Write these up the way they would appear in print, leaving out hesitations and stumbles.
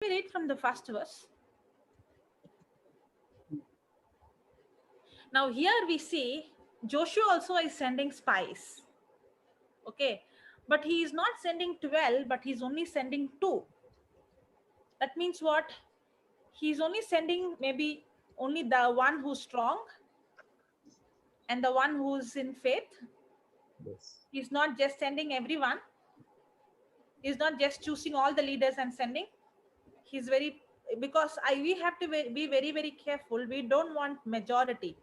We read from the first verse. Now here we see Joshua also is sending spies. Okay. But he is not sending 12, but he's only sending 2. That means what? He's only sending maybe only the one who's strong and the one who's in faith. Yes. He's not just sending everyone. He's not just choosing all the leaders and sending. He's very, because we have to be very, very careful. We don't want majority.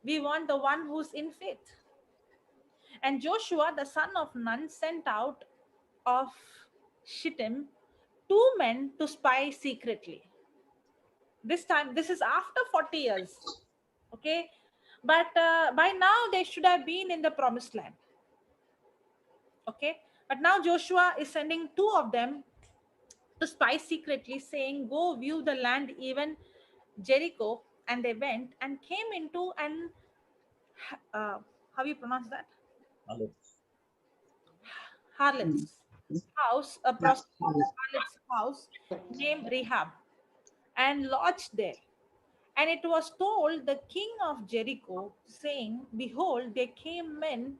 We want the one who's in faith. And Joshua, the son of Nun, sent out of Shittim 2 men to spy secretly. This time, this is after 40 years. Okay. But by now, they should have been in the promised land. Okay. But now Joshua is sending 2 of them to spy secretly, saying, "Go view the land, even Jericho." And they went and came into an, how you pronounce that? Alex. Harlot's house, a prostitute harlot's house named Rehab, and lodged there. And it was told the king of Jericho, saying, "Behold, there came men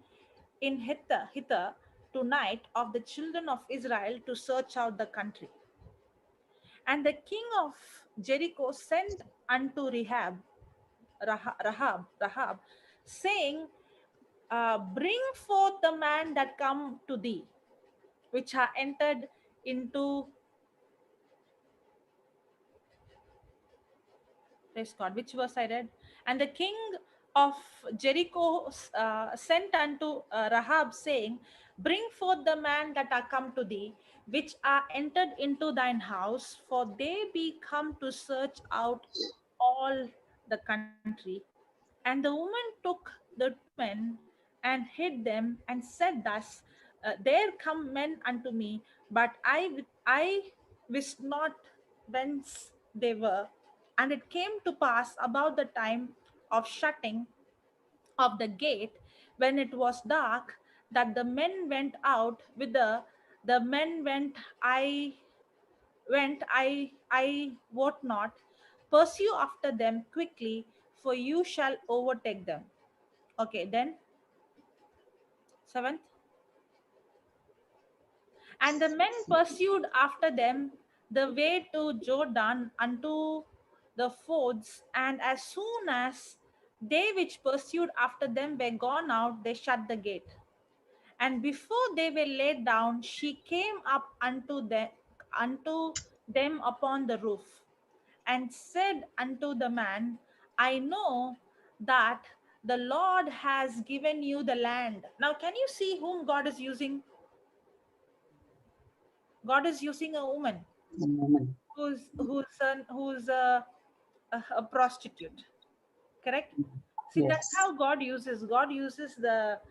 in hither tonight of the children of Israel to search out the country." And the king of Jericho sent unto Rahab, saying, "Bring forth the man that come to thee, which are entered into," praise God, which verse I read? "And the king of Jericho sent unto Rahab, saying, Bring forth the man that are come to thee, which are entered into thine house, for they be come to search out all the country." And the woman took the 2 men and hid them, and said thus, "There come men unto me, but I wist not whence they were." And it came to pass about the time of shutting of the gate, when it was dark, that the men went out with the men went, I wot not. Pursue after them quickly, for you shall overtake them. Okay, then 7th. And the men pursued after them the way to Jordan unto the fords, and as soon as they which pursued after them were gone out, they shut the gate. And before they were laid down, she came up unto them upon the roof, and said unto the man, "I know that the Lord has given you the land." Now, can you see whom God is using? God is using a woman who's a prostitute. Correct? See, that's Yes. how God uses. God uses the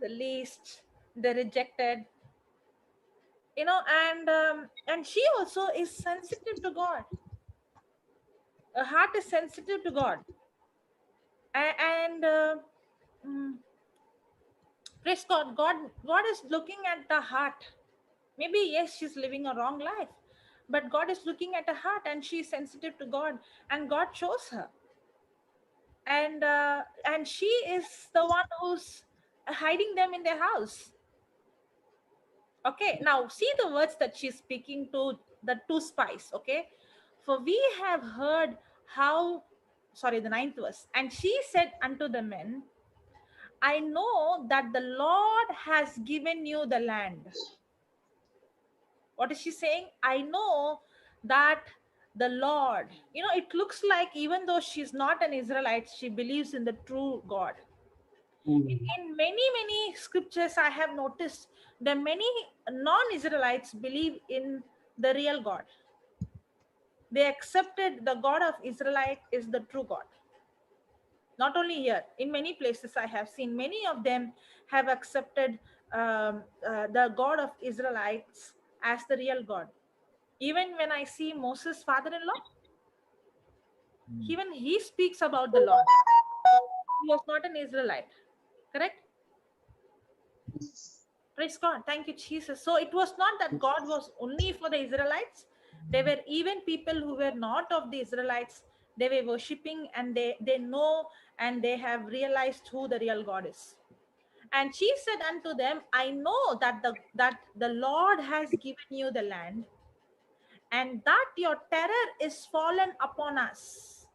least, the rejected, and she also is sensitive to God. Her heart is sensitive to God, and mm, praise God. God is looking at the heart. Maybe yes, she's living a wrong life, but God is looking at her heart, and she's sensitive to God, and God chose her, and she is the one who's hiding them in their house. Okay, now see the words that she's speaking to the 2 spies. Okay, for we have heard how, sorry, the 9th verse. And she said unto the men, "I know that the Lord has given you the land." What is she saying? I know that the Lord, it looks like even though she's not an Israelite, she believes in the true God. In many, many scriptures, I have noticed that many non-Israelites believe in the real God. They accepted the God of Israelite is the true God. Not only here, in many places I have seen many of them have accepted the God of Israelites as the real God. Even when I see Moses' father-in-law, even he speaks about the Lord. He was not an Israelite, correct? Praise God. Thank you, Jesus. So it was not that God was only for the Israelites, There were even people who were not of the Israelites. They were worshipping, and they know and they have realized who the real God is. And she said unto them, I know that the Lord has given you the land, and that your terror is fallen upon us.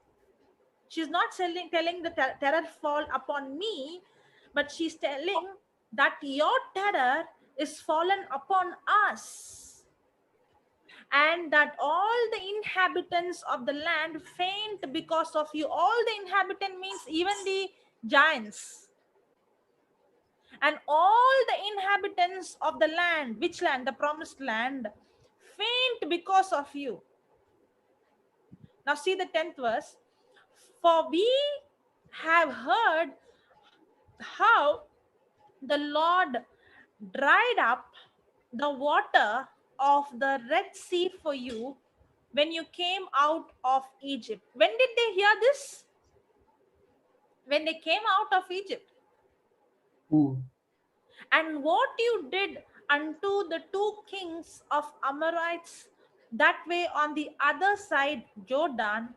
She's not telling the terror fall upon me, but she's telling that your terror is fallen upon us, and that all the inhabitants of the land faint because of you. All the inhabitant means even the giants. And all the inhabitants of the land, which land? The promised land, faint because of you. Now see the 10th verse. For we have heard how the Lord dried up the water of the Red Sea for you when you came out of Egypt. When did they hear this? When they came out of Egypt. Mm. And what you did unto the two kings of Amorites that way on the other side Jordan,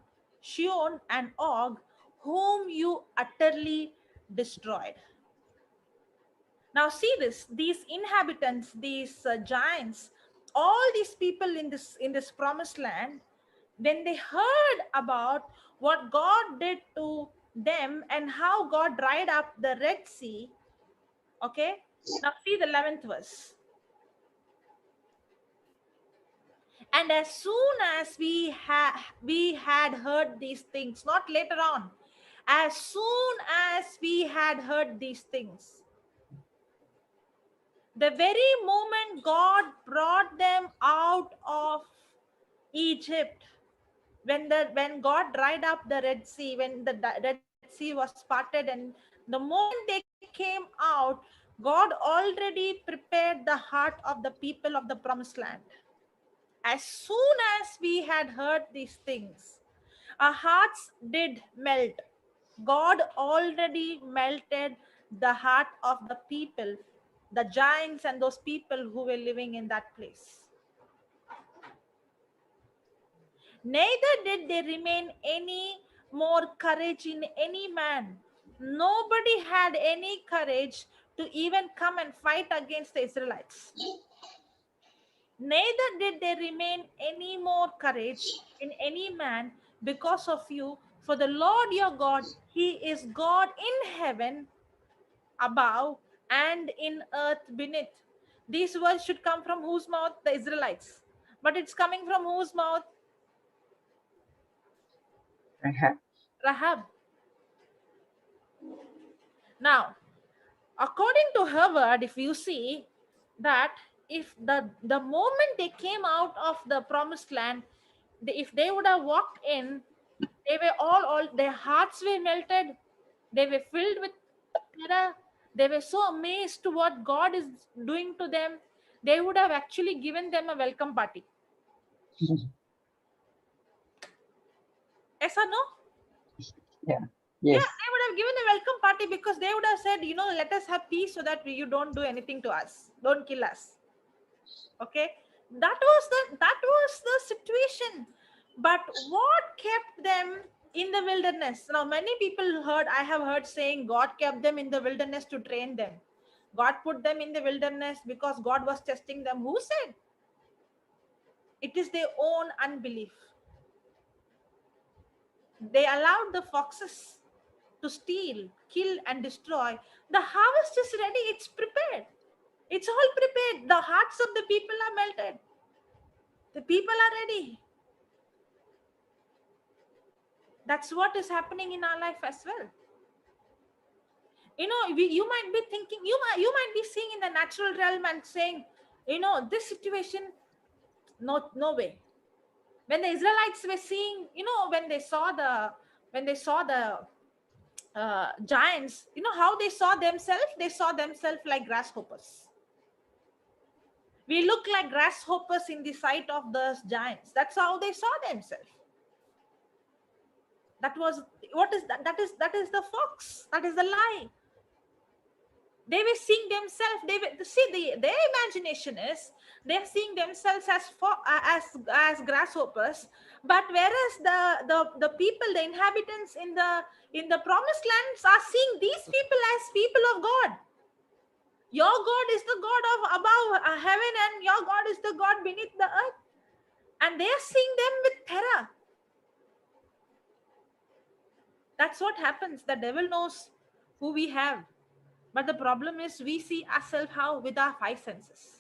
Shion and Og, whom you utterly destroyed. Now see this, these inhabitants, these giants, all these people in this promised land, when they heard about what God did to them and how God dried up the Red Sea. Okay, now see the 11th verse. And as soon as we had heard these things, not later on, as soon as we had heard these things, the very moment God brought them out of Egypt, when God dried up the Red Sea, when the Red Sea was parted, and the moment they came out, God already prepared the heart of the people of the promised land. As soon as we had heard these things, our hearts did melt. God already melted the heart of the people, the giants and those people who were living in that place. Neither did there remain any more courage in any man. Nobody had any courage to even come and fight against the Israelites. Neither did there remain any more courage in any man because of you. For the Lord your God, He is God in heaven above and in earth beneath. These words should come from whose mouth? The Israelites. But it's coming from whose mouth? Rahab. Rahab. Now, according to her word, if you see that if the moment they came out of the promised land, if they would have walked in, they were all their hearts were melted, they were filled with terror, they were so amazed to what God is doing to them, they would have actually given them a welcome party. Yes or no? Yeah. Yeah, Yes. they would have given a welcome party, because they would have said, let us have peace so that you don't do anything to us, don't kill us. Okay, that was the situation. But what kept them in the wilderness? Now many people I have heard saying God kept them in the wilderness to train them. God put them in the wilderness because God was testing them. Who said? It is their own unbelief. They allowed the foxes to steal, kill and destroy. The harvest is ready, it's prepared, it's all prepared. The hearts of the people are melted, the people are ready. That's what is happening in our life as well. You might be thinking, you might be seeing in the natural realm and saying, this situation, no way. When the Israelites were seeing, when they saw the giants, how they saw themselves? They saw themselves like grasshoppers. We look like grasshoppers in the sight of those giants. That's how they saw themselves. That was what is that? That is the fox. That is the lie. They were seeing themselves, they were see their imagination is they're seeing themselves as as grasshoppers. But whereas the people, the inhabitants in the promised lands are seeing these people as people of God. Your God is the God of above heaven, and your God is the God beneath the earth, and they're seeing them with terror. That's what happens. The devil knows who we have. But the problem is we see ourselves how? With our five senses.